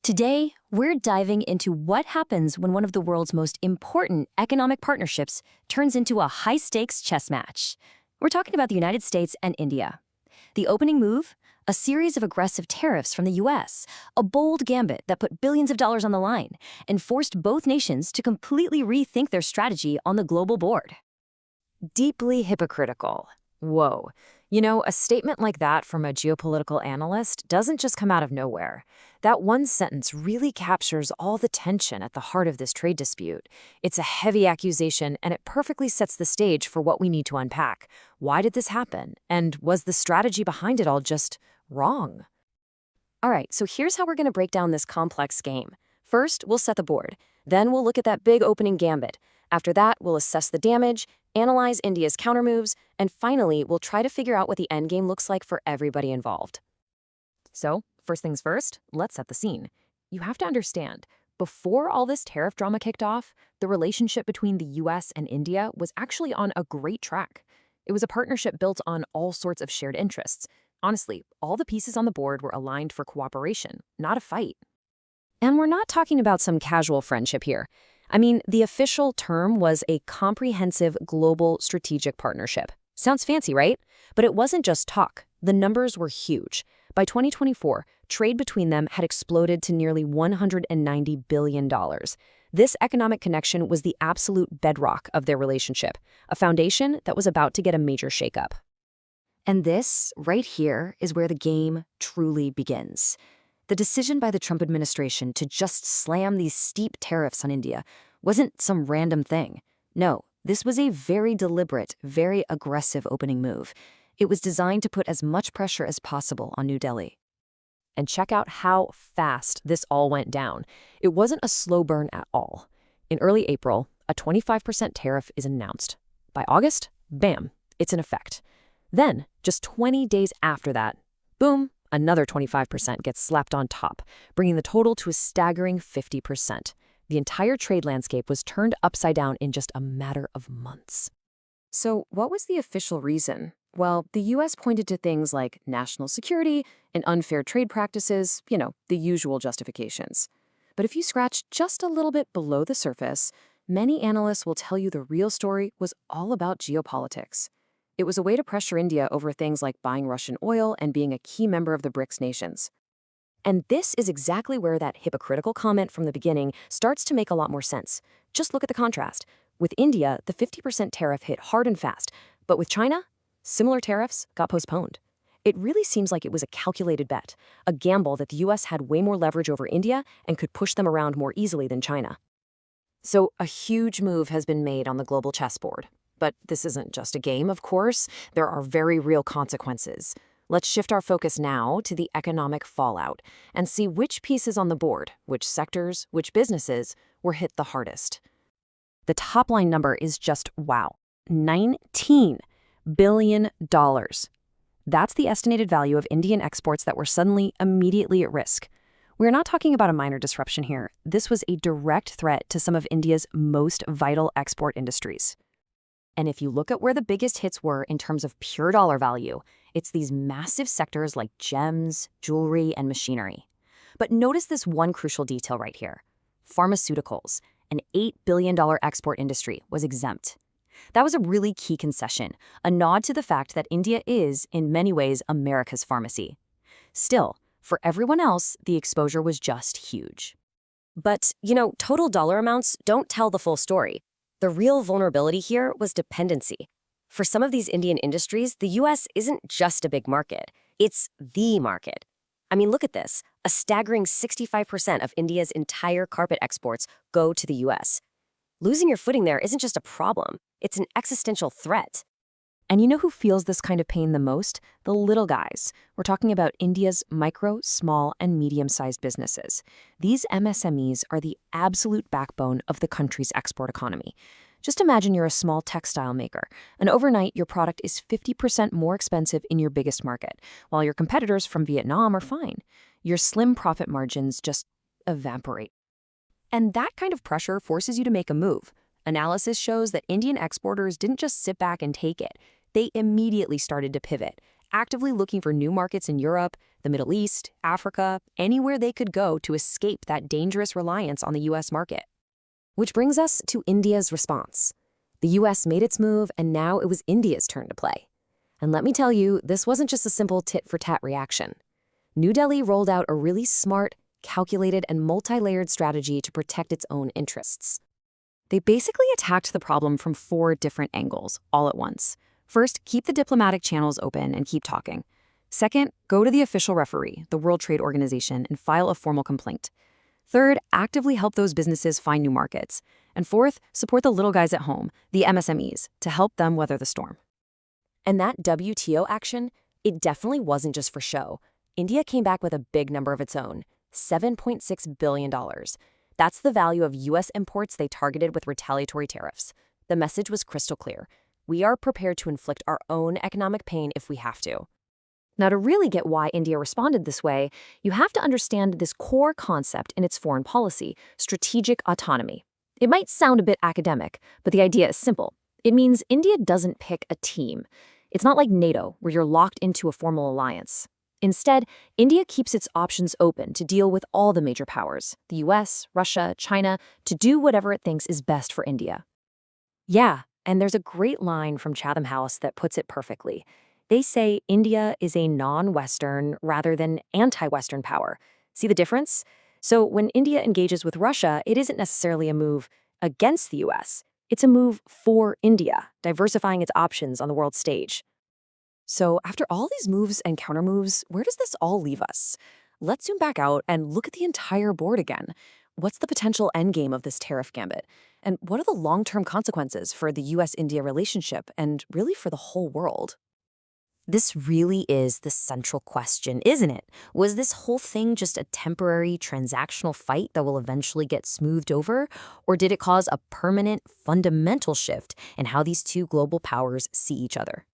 Today, we're diving into what happens when one of the world's most important economic partnerships turns into a high-stakes chess match. We're talking about the United States and India. The opening move? A series of aggressive tariffs from the US, a bold gambit that put billions of dollars on the line and forced both nations to completely rethink their strategy on the global board. Deeply hypocritical. Whoa. You know, a statement like that from a geopolitical analyst doesn't just come out of nowhere. That one sentence really captures all the tension at the heart of this trade dispute. It's a heavy accusation, and it perfectly sets the stage for what we need to unpack. Why did this happen? And was the strategy behind it all just wrong? All right, so here's how we're going to break down this complex game. First, we'll set the board. Then we'll look at that big opening gambit. After that, we'll assess the damage, analyze India's countermoves, and finally, we'll try to figure out what the endgame looks like for everybody involved. So, first things first, let's set the scene. You have to understand, before all this tariff drama kicked off, the relationship between the US and India was actually on a great track. It was a partnership built on all sorts of shared interests. Honestly, all the pieces on the board were aligned for cooperation, not a fight. And we're not talking about some casual friendship here. I mean, the official term was a comprehensive global strategic partnership. Sounds fancy, right? But it wasn't just talk. The numbers were huge. By 2024, trade between them had exploded to nearly $190 billion. This economic connection was the absolute bedrock of their relationship, a foundation that was about to get a major shakeup. And this, right here, is where the game truly begins. The decision by the Trump administration to just slam these steep tariffs on India wasn't some random thing. No, this was a very deliberate, very aggressive opening move. It was designed to put as much pressure as possible on New Delhi. And check out how fast this all went down. It wasn't a slow burn at all. In early April, a 25% tariff is announced. By August, bam, it's in effect. Then, just 20 days after that, boom, another 25% gets slapped on top, bringing the total to a staggering 50%. The entire trade landscape was turned upside down in just a matter of months. So what was the official reason? Well, the US pointed to things like national security and unfair trade practices, the usual justifications. But if you scratch just a little bit below the surface, many analysts will tell you the real story was all about geopolitics. It was a way to pressure India over things like buying Russian oil and being a key member of the BRICS nations. And this is exactly where that hypocritical comment from the beginning starts to make a lot more sense. Just look at the contrast. With India, the 50% tariff hit hard and fast, but with China, similar tariffs got postponed. It really seems like it was a calculated bet, a gamble that the US had way more leverage over India and could push them around more easily than China. So a huge move has been made on the global chessboard. But this isn't just a game, of course. There are very real consequences. Let's shift our focus now to the economic fallout and see which pieces on the board, which sectors, which businesses were hit the hardest. The top line number is just, wow, $19 billion. That's the estimated value of Indian exports that were suddenly immediately at risk. We're not talking about a minor disruption here. This was a direct threat to some of India's most vital export industries. And if you look at where the biggest hits were in terms of pure dollar value, it's these massive sectors like gems, jewelry, and machinery. But notice this one crucial detail right here. Pharmaceuticals, an $8 billion export industry, was exempt. That was a really key concession, a nod to the fact that India is, in many ways, America's pharmacy. Still, for everyone else, the exposure was just huge. But, total dollar amounts don't tell the full story. The real vulnerability here was dependency. For some of these Indian industries, the US isn't just a big market, it's the market. I mean, look at this. A staggering 65% of India's entire carpet exports go to the US. Losing your footing there isn't just a problem, it's an existential threat. And you know who feels this kind of pain the most? The little guys. We're talking about India's micro, small, and medium-sized businesses. These MSMEs are the absolute backbone of the country's export economy. Just imagine you're a small textile maker, and overnight your product is 50% more expensive in your biggest market, while your competitors from Vietnam are fine. Your slim profit margins just evaporate. And that kind of pressure forces you to make a move. Analysis shows that Indian exporters didn't just sit back and take it. They immediately started to pivot, actively looking for new markets in Europe, the Middle East, Africa, anywhere they could go to escape that dangerous reliance on the US market. Which brings us to India's response. The US made its move, and now it was India's turn to play. And let me tell you, this wasn't just a simple tit-for-tat reaction. New Delhi rolled out a really smart, calculated, and multi-layered strategy to protect its own interests. They basically attacked the problem from 4 different angles, all at once. First, keep the diplomatic channels open and keep talking. Second, go to the official referee, the World Trade Organization, and file a formal complaint. Third, actively help those businesses find new markets. And fourth, support the little guys at home, the MSMEs, to help them weather the storm. And that WTO action, it definitely wasn't just for show. India came back with a big number of its own, $7.6 billion. That's the value of U.S. imports they targeted with retaliatory tariffs. The message was crystal clear. We are prepared to inflict our own economic pain if we have to. Now, to really get why India responded this way, you have to understand this core concept in its foreign policy, strategic autonomy. It might sound a bit academic, but the idea is simple. It means India doesn't pick a team. It's not like NATO, where you're locked into a formal alliance. Instead, India keeps its options open to deal with all the major powers, the US, Russia, China, to do whatever it thinks is best for India. Yeah, and there's a great line from Chatham House that puts it perfectly. They say India is a non-Western rather than anti-Western power. See the difference? So when India engages with Russia, it isn't necessarily a move against the US. It's a move for India, diversifying its options on the world stage. So after all these moves and countermoves, where does this all leave us? Let's zoom back out and look at the entire board again. What's the potential endgame of this tariff gambit? And what are the long-term consequences for the US-India relationship and really for the whole world? This really is the central question, isn't it? Was this whole thing just a temporary transactional fight that will eventually get smoothed over? Or did it cause a permanent, fundamental shift in how these two global powers see each other?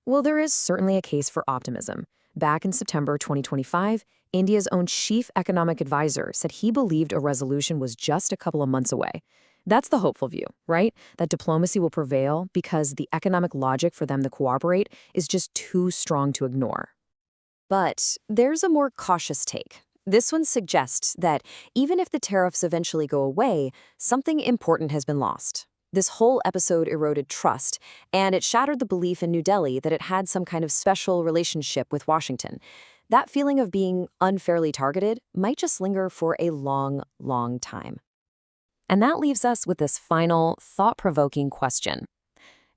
Well, there is certainly a case for optimism. Back in September 2025, India's own chief economic advisor said he believed a resolution was just a couple of months away. That's the hopeful view, right? That diplomacy will prevail because the economic logic for them to cooperate is just too strong to ignore. But there's a more cautious take. This one suggests that even if the tariffs eventually go away, something important has been lost. This whole episode eroded trust, and it shattered the belief in New Delhi that it had some kind of special relationship with Washington. That feeling of being unfairly targeted might just linger for a long, long time. And that leaves us with this final, thought-provoking question.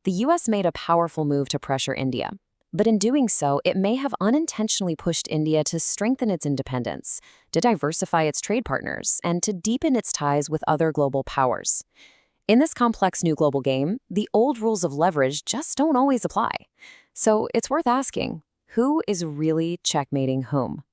The US made a powerful move to pressure India, but in doing so, it may have unintentionally pushed India to strengthen its independence, to diversify its trade partners, and to deepen its ties with other global powers. In this complex new global game, the old rules of leverage just don't always apply. So it's worth asking, who is really checkmating whom?